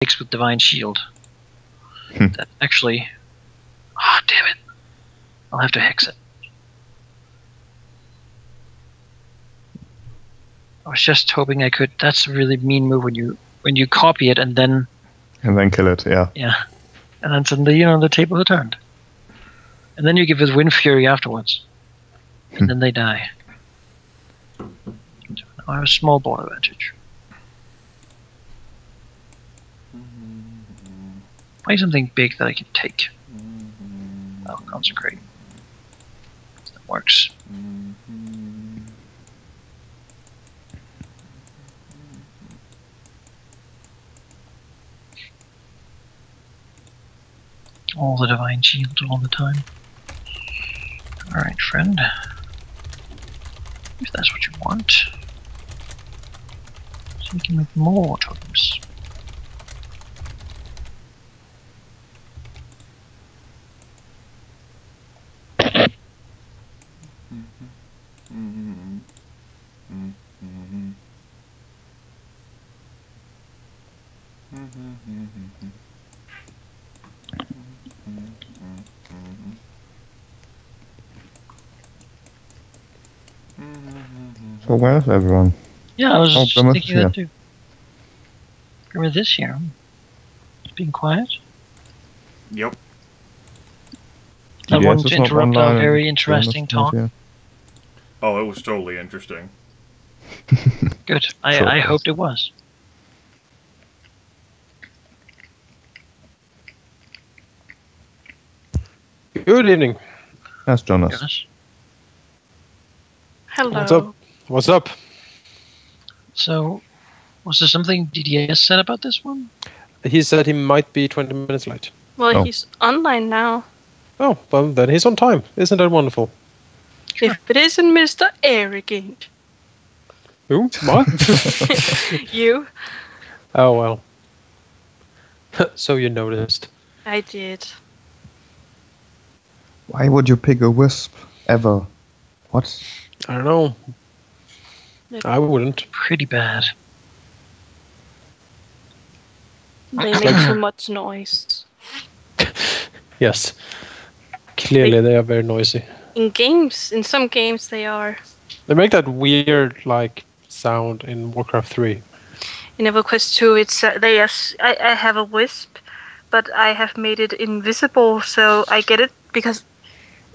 mistakes with Divine Shield. That actually... Ah, damn it. I'll have to hex it. I was just hoping I could... That's a really mean move when you copy it and then... And then kill it, yeah. Yeah. And then suddenly, you know, the table is turned. And then you give it Wind Fury afterwards. And then they die. So now I have a small ball advantage. Play something big that I can take. I'll consecrate. That works. All the Divine Shields all the time. Alright, friend. If that's what you want. So we can make more tokens. So where's everyone? Yeah, I was just Grimith thinking that too. Grimith this year. It's being quiet. Yep. I TDS wanted is to not interrupt online our very and interesting Jonas is not talk. here. Oh, it was totally interesting. Good. Sure. I hoped it was. Good evening. That's Jonas. Jonas. Hello. What's up? What's up? So, was there something DDS said about this one? He said he might be 20 minutes late. Well, Oh. he's online now. Oh, well, then he's on time. Isn't that wonderful? If it isn't Mr. Arrogant. Who? What? You. Oh, well. So you noticed. I did. Why would you pick a wisp ever? What? I don't know. I wouldn't. Pretty bad. They make too much noise. Yes. Clearly they are very noisy. In some games they are. They make that weird, like, sound in Warcraft 3. In EverQuest 2, I have a wisp, but I have made it invisible, so I get it because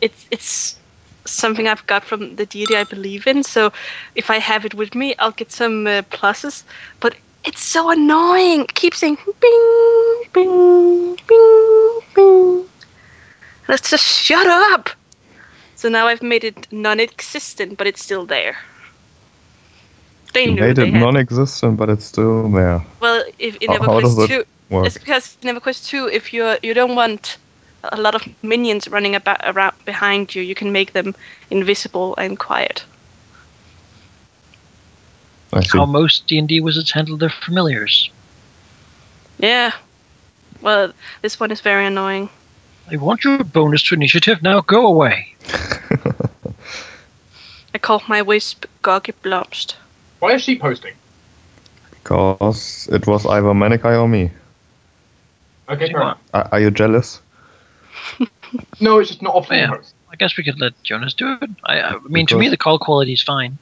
it's something I've got from the deity I believe in. So if I have it with me, I'll get some pluses. But it's so annoying. It keeps saying bing, bing, bing, bing. Let's just shut up. So now I've made it non-existent, but it's still there. They You knew made they it had. non-existent, but it's still there. Well, if in How does EverQuest it 2, work? it's because in EverQuest 2, if you don't want a lot of minions running around behind you, you can make them invisible and quiet. I see. How most D&D wizards handle their familiars. Yeah. Well, this one is very annoying. I want your bonus to initiative, now go away. I call my wisp Goggy Blobst. Why is she posting? Because it was either Manikai or me. Okay, fair enough. Are you jealous? No, it's just not often Yeah. post. I guess we could let Jonas do it. I mean, to me, the call quality is fine.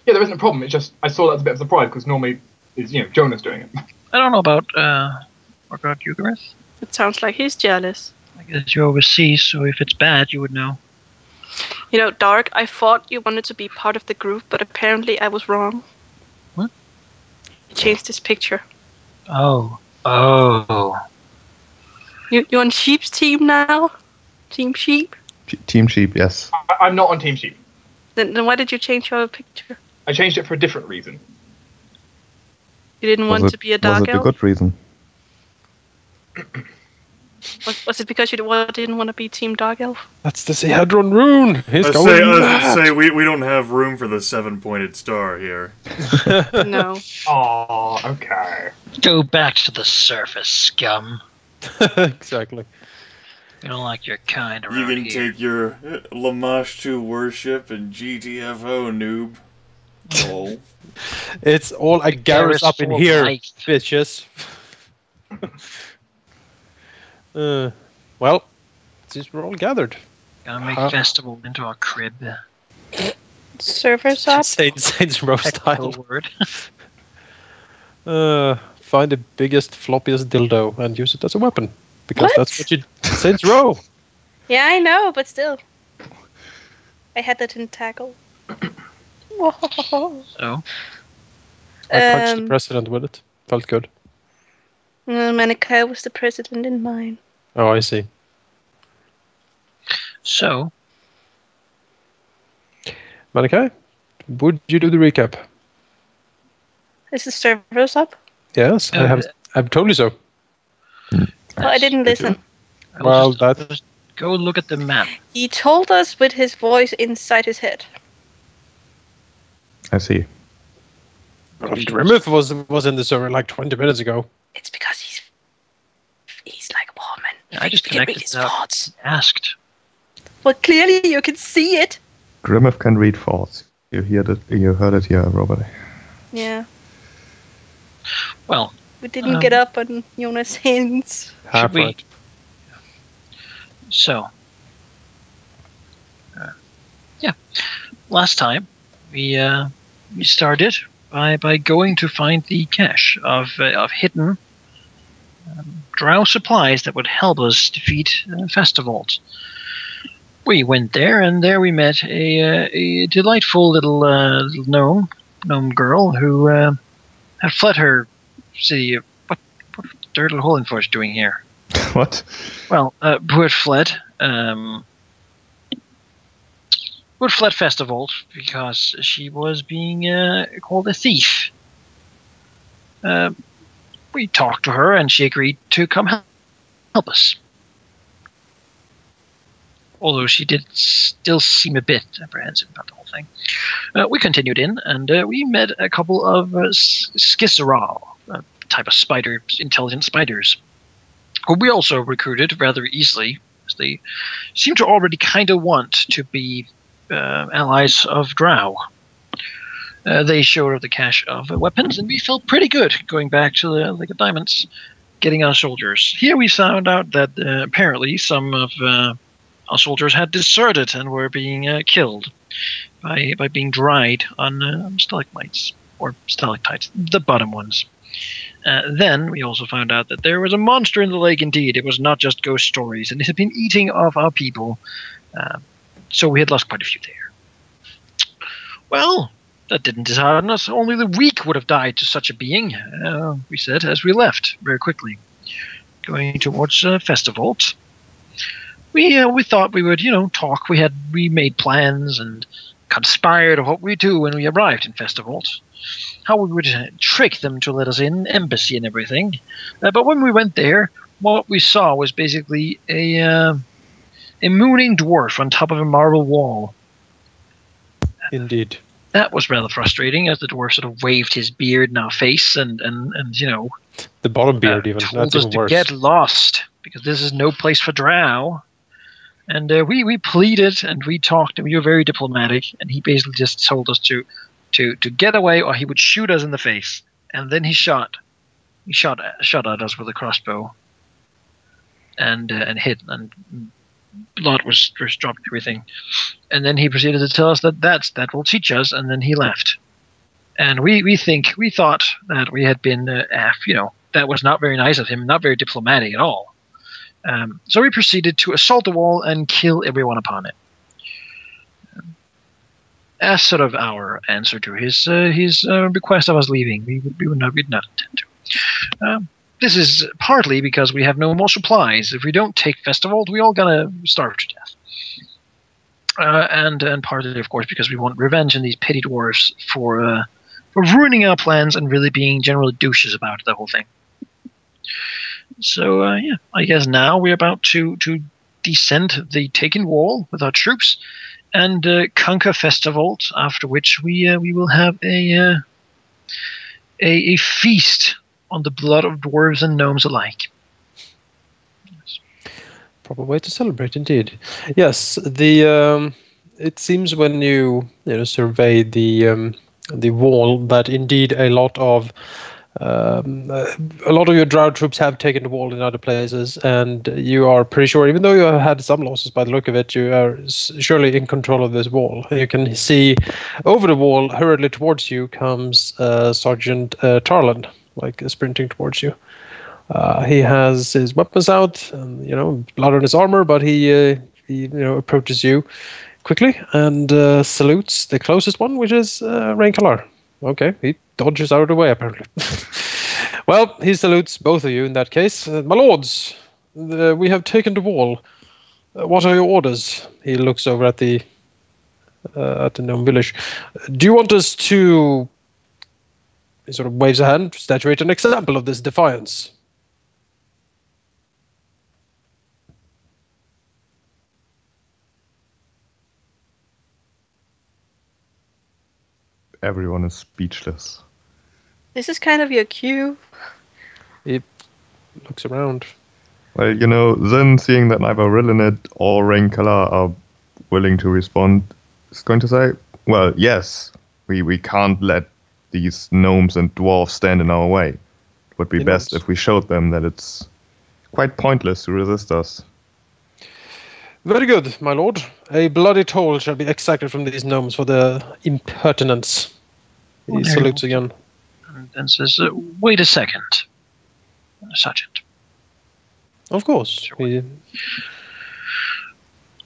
Yeah, there isn't a problem. It's just I saw that as a bit of a surprise because normally it's Jonas doing it. I don't know about you, Gryphongod. It sounds like he's jealous. I guess you're overseas, so if it's bad, you would know. You know, Dark, I thought you wanted to be part of the group, but apparently I was wrong. What? You changed this picture. Oh. You on Sheep's team now? Team Sheep? Team Sheep, yes. I'm not on Team Sheep. Then why did you change your picture? I changed it for a different reason. You didn't want to be a dark Was it a elf? good reason? Was it because you didn't want to be Team Dark Elf? That's the Sehedron rune! He's Let's going mad! say we don't have room for the 7-pointed star here. No. Oh, okay. Go back to the surface, scum. Exactly. You don't like your kind around You can here. take your Lamash to worship and GTFO, noob. Oh. It's all a Garrus up in Garrus here, light. bitches. Well, since we're all gathered, Gotta make festival into a crib. Servers up. Saints Row Technical style. word. Find the biggest, floppiest dildo and use it as a weapon. Because What? that's what you... Saints Row! Yeah, I know, but still. I had that in tackle. Whoa. So, I punched the president with it. Felt good. Manikai was the president in mine. Oh, I see. so Manikai, would you do the recap? Is the servers up? Yes, I have. I've told you so. Oh, I didn't listen. I will Well, just go look at the map. He told us with his voice inside his head. I see. Grimith was in the server like 20 minutes ago. It's because he's like a woman. I just He can read connected his that. thoughts. Asked. Well, clearly you can see it. Grimith can read thoughts. You heard it here, Robert. Yeah, Well, we didn't get up on Jonas' hints. Half we- right. so yeah, last time we started by going to find the cache of hidden drow supplies that would help us defeat Festivals. We went there, and there we met a delightful little gnome girl who had fled her city. What Dirtle Holenforge doing here? What? Well, who had fled. Who had fled Festival because she was being called a thief. We talked to her, and she agreed to come help us. Although she did still seem a bit apprehensive about the whole thing. We continued in, and we met a couple of Scissoral, a type of spider, intelligent spiders, who we also recruited rather easily, as they seem to already kind of want to be allies of Drow. They showed us the cache of weapons, and we felt pretty good going back to the Lake of Diamonds, getting our soldiers. Here we found out that apparently some of our soldiers had deserted and were being killed by being dried on stalagmites or stalactites, the bottom ones. Then we also found out that there was a monster in the lake indeed. It was not just ghost stories, and it had been eating off our people. So we had lost quite a few there. Well, that didn't dishearten us. Only the weak would have died to such a being, we said, as we left very quickly, going towards Festivals. We thought we would, talk. We made plans and conspired of what we'd do when we arrived in Festivals, how we would trick them to let us in, embassy and everything. But when we went there, what we saw was basically a mooning dwarf on top of a marble wall. Indeed. That was rather frustrating, as the dwarf sort of waved his beard in our face and The bottom beard even. told That's us even to worse. get lost because this is no place for drow. And we pleaded and we talked and we were very diplomatic. And he basically just told us to get away or he would shoot us in the face. And then he shot at us with a crossbow and hit, and blood was dropped and everything. And then he proceeded to tell us that will teach us, and then he left. And we thought that we had been that was not very nice of him, not very diplomatic at all. So we proceeded to assault the wall and kill everyone upon it. As sort of our answer to his request of us leaving, we'd not intend to. This is partly because we have no more supplies. If we don't take Festival, we all gonna starve to death. And partly, of course, because we want revenge on these petty dwarves for ruining our plans and really being general douches about the whole thing. So I guess now we're about to descend the taken wall with our troops and conquer Festival. After which we will have a feast on the blood of dwarves and gnomes alike. Proper way to celebrate, indeed. Yes, the it seems when you survey the wall that indeed a lot of A lot of your drow troops have taken the wall in other places, and you are pretty sure, even though you have had some losses by the look of it, you are surely in control of this wall. You can see over the wall, hurriedly towards you, comes Sergeant Tarland, like sprinting towards you. He has his weapons out, and, blood on his armor, but he approaches you quickly and salutes the closest one, which is Rain Kalar. Okay, he dodges out of the way, apparently. Well, he salutes both of you in that case. My lords, we have taken the wall. What are your orders? He looks over at the gnome village. Do you want us to... He sort of waves a hand, statuate an example of this defiance. Everyone is speechless. This is kind of your cue. He looks around. Well, then seeing that neither Rillinid or Rainkala are willing to respond, is going to say, well, yes, we can't let these gnomes and dwarves stand in our way. It would be best if we showed them that it's quite pointless to resist us. Very good, my lord. A bloody toll shall be exacted from these gnomes for their impertinence. He salutes again. And then says, wait a second, Sergeant. Of course. The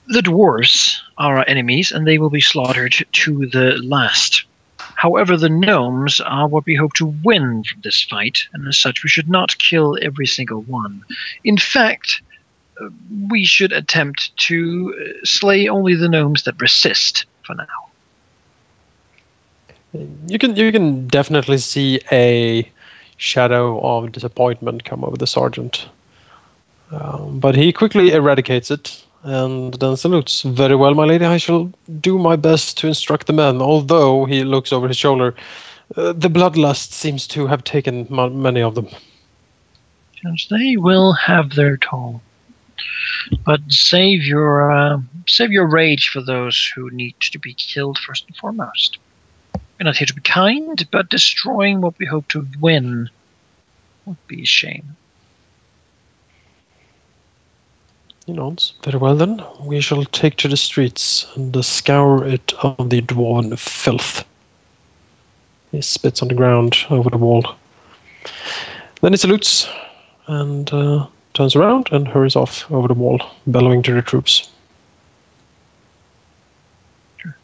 dwarves are our enemies, and they will be slaughtered to the last. However, the gnomes are what we hope to win from this fight, and as such we should not kill every single one. In fact, we should attempt to slay only the gnomes that resist for now. You can definitely see a shadow of disappointment come over the sergeant. But he quickly eradicates it and then salutes. Very well, my lady, I shall do my best to instruct the men, although he looks over his shoulder. The bloodlust seems to have taken many of them. Yes, they will have their toll. But save your rage for those who need to be killed first and foremost. We're not here to be kind, but destroying what we hope to win would be a shame. He nods. Very well then, we shall take to the streets and scour it of the dwarven filth. He spits on the ground over the wall. Then he salutes and turns around and hurries off over the wall, bellowing to the troops. Sure.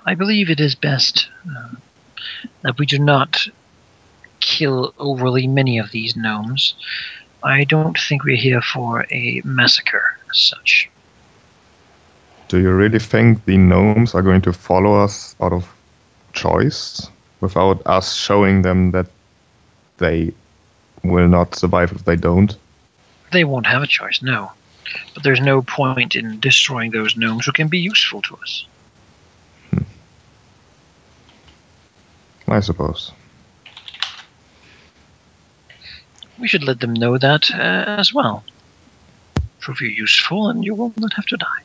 I believe it is best that we do not kill overly many of these gnomes. I don't think we're here for a massacre as such. Do you really think the gnomes are going to follow us out of choice, without us showing them that they will not survive if they don't? They won't have a choice, no. But there's no point in destroying those gnomes who can be useful to us. I suppose. We should let them know that as well. Prove you're useful and you will not have to die.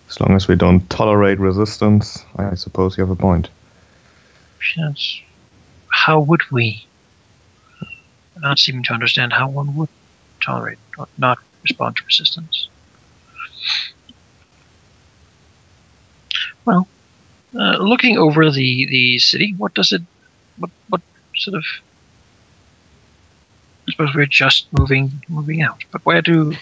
As long as we don't tolerate resistance, I suppose you have a point. Yes. How would we? I'm not seeming to understand how one would tolerate or not respond to resistance. Well, looking over the city, what does it, what sort of, I suppose we're just moving out, but can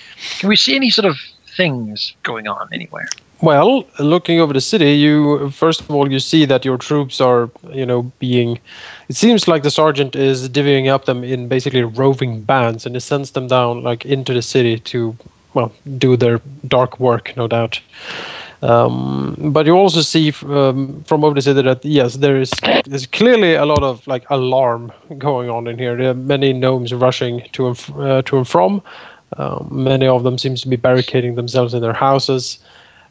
we see any sort of things going on anywhere? Well, looking over the city, you first of all you see that your troops are, being. It seems like the sergeant is divvying up them in basically roving bands, and he sends them down into the city to, do their dark work, no doubt. But you also see from over the city that yes, there's clearly a lot of alarm going on in here. There are many gnomes rushing to and from. Many of them seems to be barricading themselves in their houses.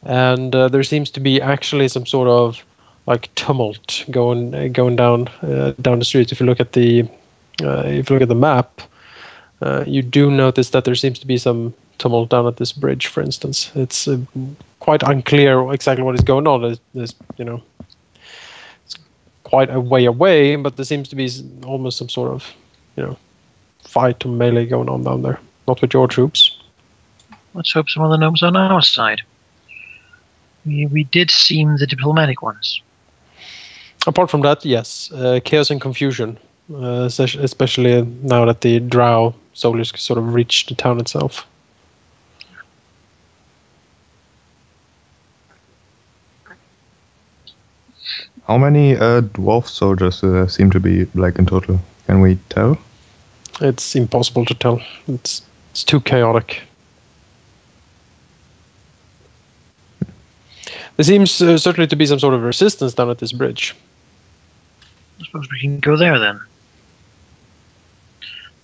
And there seems to be actually some sort of tumult going down the streets. If you look at the map, you do notice that there seems to be some tumult down at this bridge, for instance. It's quite unclear exactly what is going on. There's, it's quite a way away, but there seems to be almost some sort of, fight or melee going on down there. Not with your troops. Let's hope some of the gnomes are on our side. We did seem the diplomatic ones. Apart from that, yes, chaos and confusion, especially now that the drow soldiers sort of reached the town itself. How many dwarf soldiers seem to be like in total? Can we tell? It's impossible to tell. It's too chaotic. There seems certainly to be some sort of resistance down at this bridge. I suppose we can go there then.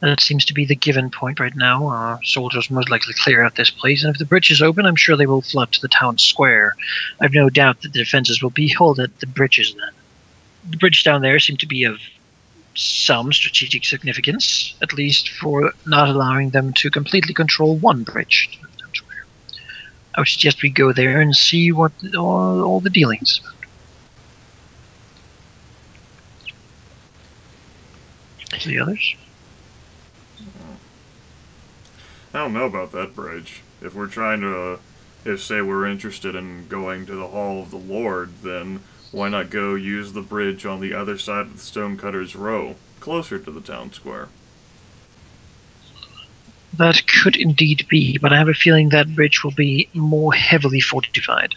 That seems to be the given point right now. Our soldiers most likely clear out this place, and if the bridge is open, I'm sure they will flood to the town square. I've no doubt that the defenses will be held at the bridges then. The bridge down there seemed to be of some strategic significance, at least for not allowing them to completely control one bridge to the town square. I would suggest we go there and see what all the dealings about. The others? I don't know about that bridge. If we're trying to, say we're interested in going to the Hall of the Lord, then why not go use the bridge on the other side of the Stonecutter's Row, closer to the town square? That could indeed be, but I have a feeling that bridge will be more heavily fortified.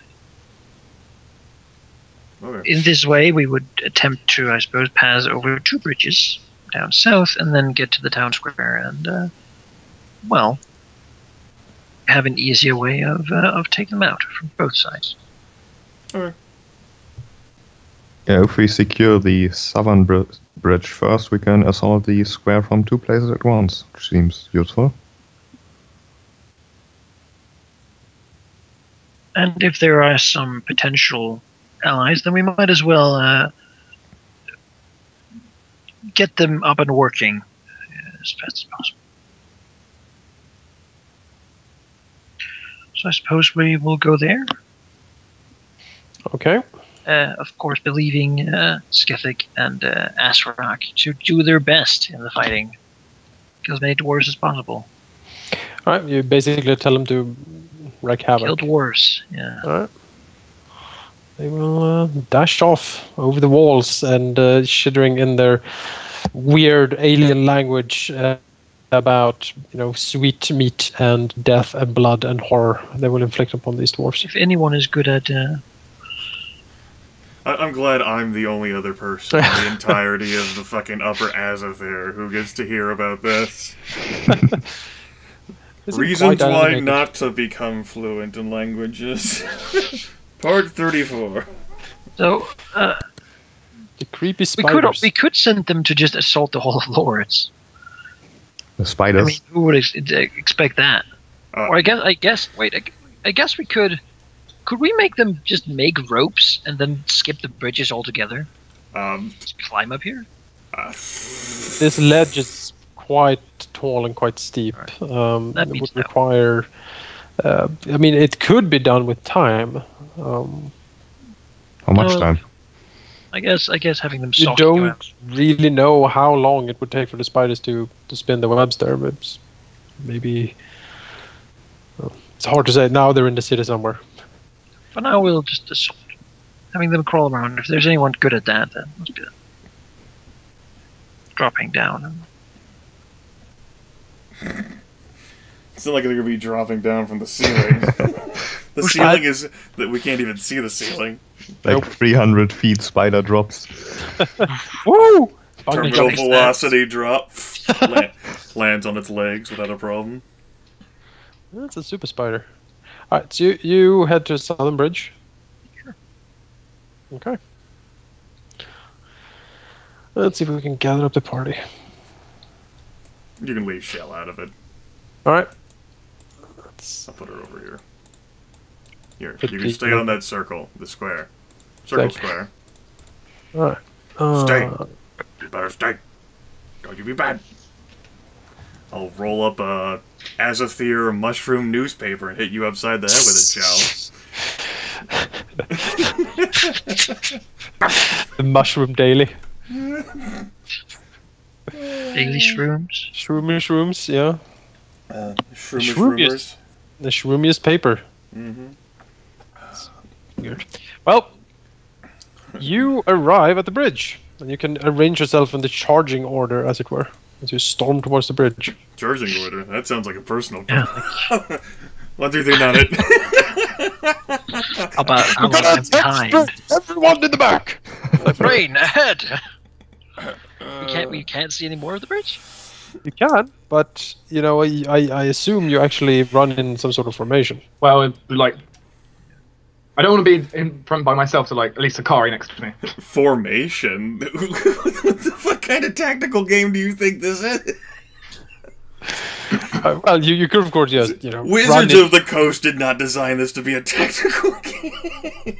Okay. In this way, we would attempt to, I suppose, pass over 2 bridges down south and then get to the town square and, have an easier way of taking them out from both sides. Okay. Yeah, if we secure the southern bridge first, we can assault the square from 2 places at once, which seems useful. And if there are some potential allies, then we might as well get them up and working as fast as possible. So I suppose we will go there. Okay. Of course, believing Skithic and Asrock to do their best in the fighting. Kill as many dwarves as possible. Alright, you basically tell them to wreak havoc. Kill dwarves, yeah. Alright. They will dash off over the walls and shivering in their weird alien language about, sweet meat and death and blood and horror they will inflict upon these dwarves. If anyone is good at... I'm glad I'm the only other person in the entirety of the fucking Upper Azothair who gets to hear about this. Reasons why not to become fluent in languages. Part 34. So, the creepy spiders. We could send them to just assault the Hall of Lords. The spiders. I mean, who would expect that? Or I guess we could. Could we make them just make ropes and then skip the bridges altogether? Just climb up here? This ledge is quite tall and quite steep. Right. It would require... it could be done with time. How much time? I guess having them You don't really know how long it would take for the spiders to spin the webs there, but maybe... it's hard to say. Now they're in the city somewhere. For now, we'll just assault. Having them crawl around. If there's anyone good at that, then let's do it. Dropping down. It's not like they're going to be dropping down from the ceiling. The ceiling is that we can't even see the ceiling. Like 300 feet spider drops. Woo! Terminal velocity drop. Lands on its legs without a problem. That's a super spider. Alright, so you head to Southern Bridge. Sure. Okay. Let's see if we can gather up the party. You can leave Shell out of it. Alright. I'll put her over here. Here, you can stay on that circle, the square. Circle square. Alright. Stay. You better stay. Don't you be bad. I'll roll up a Azathyr mushroom newspaper and hit you upside the head with it, Joe. The mushroom daily. Daily shrooms. Shrooms, yeah. Shroomiest. The shroomiest paper. Mm-hmm. Weird. Well, you arrive at the bridge, and you can arrange yourself in the charging order, as it were, as you storm towards the bridge. Charging order? That sounds like a personal problem. 1, 2, 3, not it. How about I'm behind? Everyone in the back! Rain, ahead! We can't see any more of the bridge? You can, but, you know, I assume you actually run in some sort of formation. Well, like, I don't want to be in front by myself, so like at least Sakari next to me. Formation? What kind of tactical game do you think this is? Well, you could, of course, just, you know... Wizards of the Coast did not design this to be a tactical game.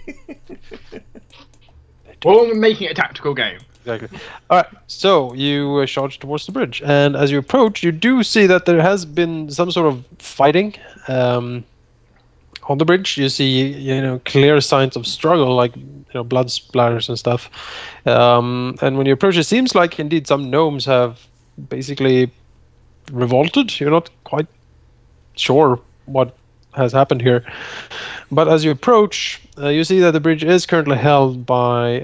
Well, I'm making it a tactical game. Exactly. Alright, so you charge towards the bridge, and as you approach, you do see that there has been some sort of fighting. On the bridge, you see, you know, clear signs of struggle, like, you know, blood splatters and stuff. And when you approach, it seems like indeed some gnomes have basically revolted. You're not quite sure what has happened here. But as you approach, you see that the bridge is currently held by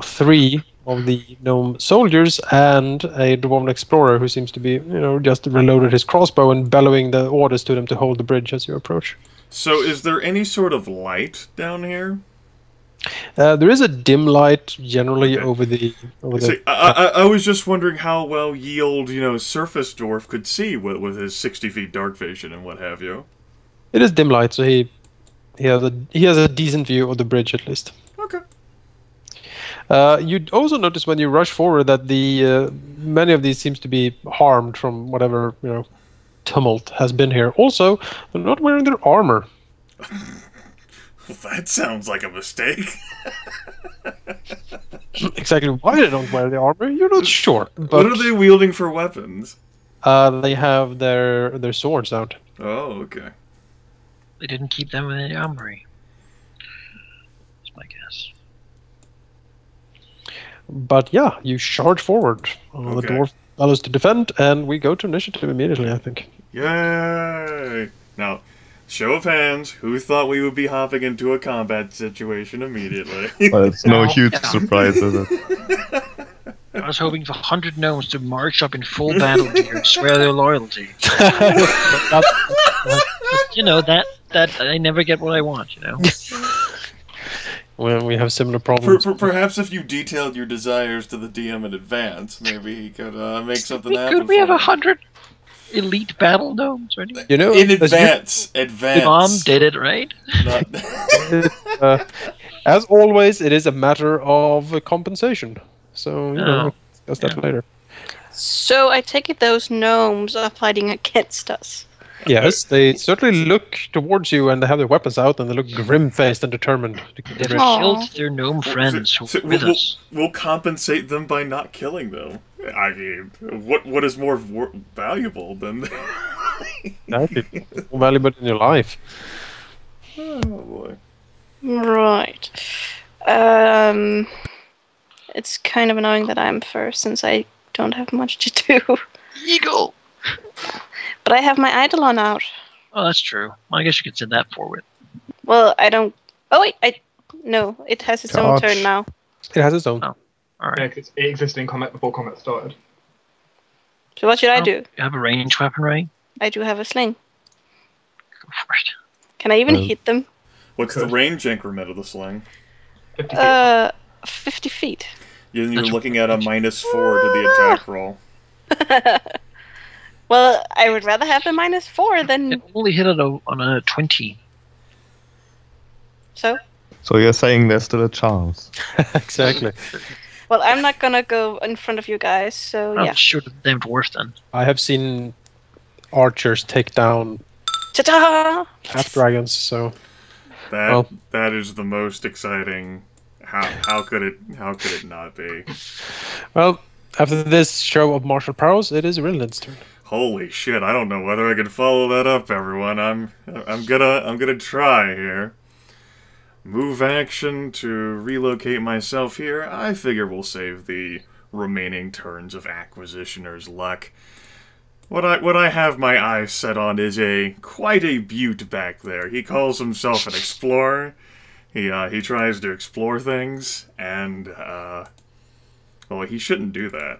3 of the gnome soldiers and a dwarven explorer who seems to be, you know, just reloaded his crossbow and bellowing the orders to them to hold the bridge as you approach. So is there any sort of light down here? There is a dim light generally over the... I was just wondering how well ye old, you know, surface dwarf could see with his 60 feet dark vision and what have you. It is dim light, so he has a decent view of the bridge at least. Okay. You also notice when you rush forward that the many of these seems to be harmed from whatever, you know, tumult has been here. Also, they're not wearing their armor. That sounds like a mistake. Exactly why they don't wear the armor, you're not sure. But what are they wielding for weapons? They have their swords out. Oh, okay. They didn't keep them in the armory. That's my guess. But yeah, you charge forward. The dwarf allows to defend, and we go to initiative immediately, I think. Yay! Now, show of hands, who thought we would be hopping into a combat situation immediately? Well, it's no huge surprise, is it? I was hoping for 100 gnomes to march up in full battle gear and swear their loyalty. But, you know, that I never get what I want, you know? Well, we have similar problems. Perhaps if you detailed your desires to the DM in advance, maybe he could make something happen. Could we have 100 elite battle gnomes? Or anything? You know, in advance. The bomb did it, right? As always, it is a matter of compensation. So, you know, we'll discuss that later. So I take it those gnomes are fighting against us. Yes, they certainly look towards you and they have their weapons out and they look grim-faced and determined. They've killed their gnome friends who were with us. We'll compensate them by not killing them. I mean, what is more valuable than... Exactly. More valuable in your life. Oh, boy. Right. It's kind of annoying that I'm first since I don't have much to do. Eagle! But I have my Eidolon out. Oh, that's true. Well, I guess you could send that forward. Well, I don't... Oh, wait. No, it has its own turn now. It has its own. Oh, all Yeah, right. 'cause it existed in combat before combat started. So what should I do? You have a ranged weapon, right? I do have a sling. Go for it. Can I even hit them? What's the range increment of the sling? 50 feet. 50 feet. You're looking at a -4 to the attack roll. Well, I would rather have the -4 than... It only hit it on a 20. So? So you're saying there's still a chance? Exactly. Well, I'm not gonna go in front of you guys, so I'll yeah. shoot at the damn dwarf then. I have seen archers take down Ta-da! half dragons, so... That is the most exciting. How could it not be? Well, after this show of martial prowess, it is Rinlin's turn. Holy shit! I don't know whether I can follow that up, everyone. I'm gonna try here. Move action to relocate myself here. I figure we'll save the remaining turns of Acquisitioner's luck. What I have my eyes set on is quite a beaut back there. He calls himself an explorer. He tries to explore things, and well, he shouldn't do that.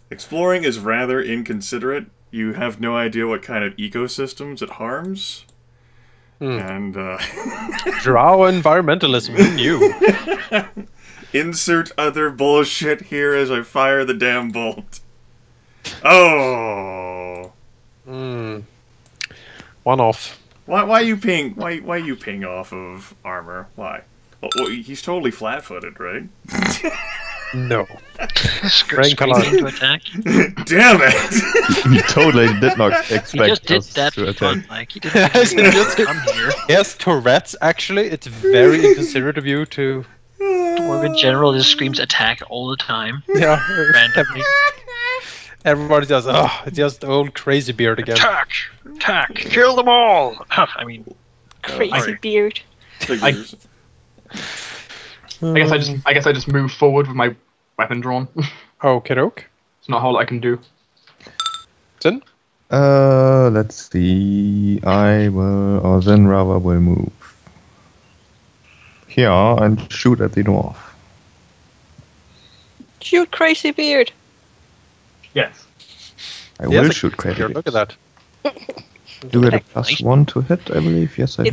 Exploring is rather inconsiderate. You have no idea what kind of ecosystems it harms. And Drow environmentalism, who knew? Insert other bullshit here as I fire the damn bolt. Oh. One off. Why you ping? Why you ping off of armor? Why? Well, he's totally flat-footed, right? No. Screaming to attack. Damn it! He totally did not He expect just did us that to for attack. fun. Like, he didn't just come here. Yes, Tourette's, actually. It's very inconsiderate of you to... Dwarf in general just screams attack all the time. Yeah. Randomly. Everybody does. Oh, it's just old crazy beard again. Attack! Attack! Kill them all! I mean... Crazy beard. Figures. I guess I just move forward with my weapon drawn. Okay, doke. It's not a whole lot I can do. Sin? Let's see. I will, or then Rava will move here and shoot at the dwarf. Shoot, crazy beard. Yes. I will Yes, shoot crazy. Look at that. Do get a +1 to hit, I believe. Yes, I do.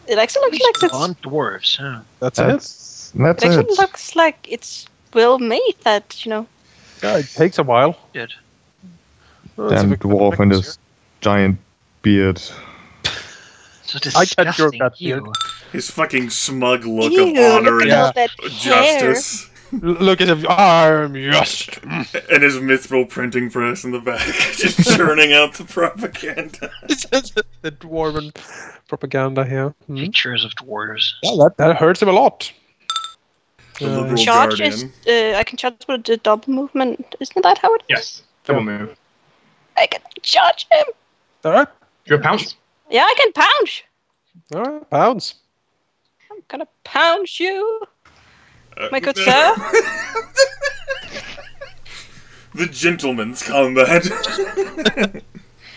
It actually looks like On dwarves, huh? That's it. That's it actually looks like it's well made. That Yeah, it takes a while. Good. Oh, it's a Damn bit dwarf and his giant beard. So I can't grow disgusting. that beard. Ew. His fucking smug look Ew, of honor look and at all that hair. justice. Look at him. I'm just. And his mithril printing press in the back, just churning out the propaganda. The dwarven propaganda here. Pictures of dwarves. Yeah, that hurts him a lot. The liberal Charge guardian. is, I can charge with the double movement. Isn't that how it is? Yes. Double move. I can charge him. Alright. Do you have pounce? Yeah, I can pounce. Alright, pounds. I'm gonna pounce you, my good sir. The gentleman's combat.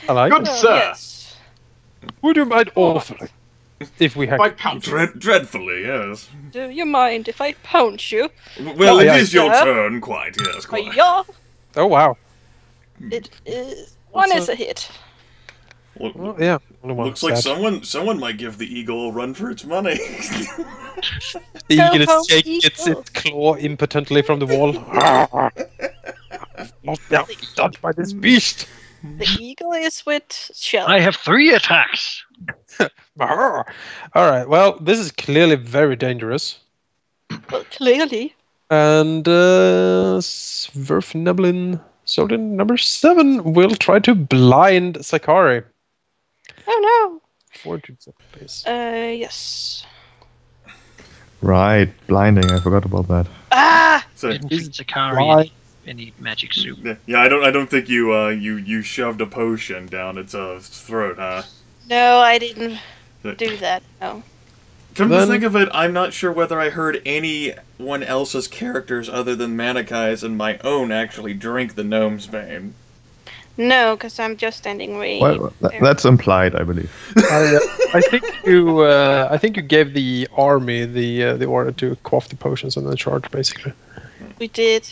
I like Good it. sir. Yes. Would you mind awfully if we had... By pounce. Dreadfully, yes. Do you mind if I pounce you? Well, Oh, it yeah. is your Yeah. turn, quite, yes, quite. Yeah, Oh, wow. it is. One is a hit. Look, Yeah. Only one looks like sad. someone might give the eagle a run for its money. The Go eagle home, is shaking its eagle. claw impotently from the wall. Not now touched by this beast. The eagle is with shell. I have 3 attacks. Alright, well, this is clearly very dangerous. Well, clearly. And Sverfneblin Soldier number 7 will try to blind Sakari. Oh Fortune base. no. Yes. Right, blinding. I forgot about that. Ah! So, Didn't Is feed Sakari blind. any magic soup. yeah, I don't think you shoved a potion down its throat, huh? No, I didn't do that. No. Come to Then- think of it, I'm not sure whether I heard anyone else's characters other than Manakai's and my own actually drink the gnome's bane. No, because I'm just standing right. Well, that's implied, I believe. I think you gave the army the order to quaff the potions and then charge, basically. We did.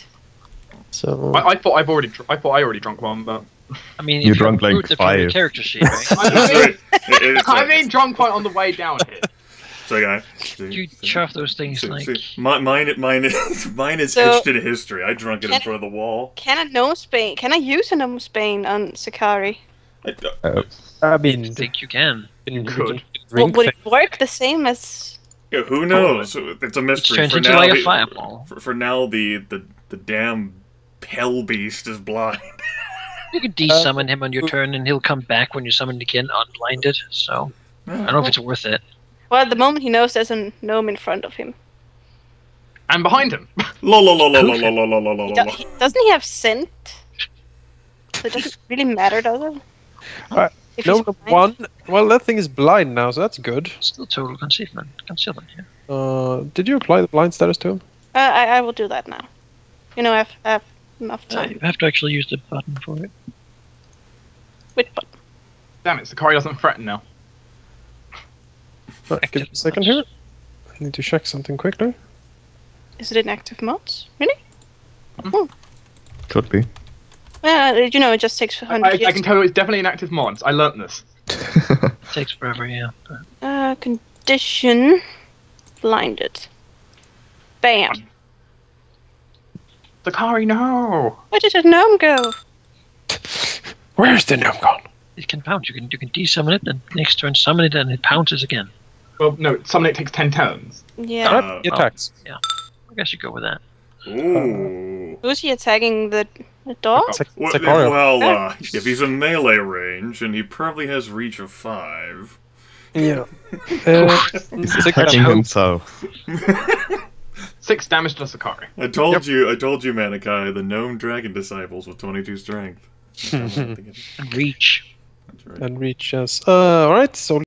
So I thought I already drunk one, but I mean, You if drunk like recruit, they're from your 5. character sheet, right? I mean drunk one on the way down here. So, guy. You chuff those things like... Mine is So- etched in history. I drunk it in front of the wall. Can I use a gnome bane on Sakari? I mean, I think you can. you could. Well, would it work the same as? Yeah, who knows? It's a mystery. turns For into now, like a the- fireball. For now, the damn Pell Beast is blind. You could de-summon him on your turn, and he'll come back when you summon it again unblinded. So I don't know if it's worth it. Well, at the moment he knows there's a gnome in front of him. And behind him. La la la la la la la la la la la. Doesn't he have scent? So it doesn't really matter, does it? Alright, If he's number blind? 1. Well, that thing is blind now, so that's good. Still total concealment. Yeah. Did you apply the blind status to him? I will do that now. You know, I have enough You time. have to actually use the button for it. Which button? Damn it, Sakari doesn't threaten now. Right, give me a second here. I need to check something quickly. Is it in active modes? Really? Could be. You know, it just takes 100 years. I can tell you it's definitely an active mod. I learnt this. It takes forever, yeah. Condition. Blinded. Bam. Sakari, no! Where did the gnome go? Where's the gnome gone? It can pounce. You can de-summon it, and next turn summon it, and it pounces again. Well, no, summoning it takes 10 turns. Yeah. Alright, he attacks. I guess you go with that. Ooh. Who's he attacking? The dog? Well, Sakari. if he's in melee range, and he probably has reach of 5. Yeah. He's attacking himself. 6 damage to Sakari. I told you, Manikai, the gnome dragon disciples with 22 strength. And reach. That's right. And reach, yes. Alright, so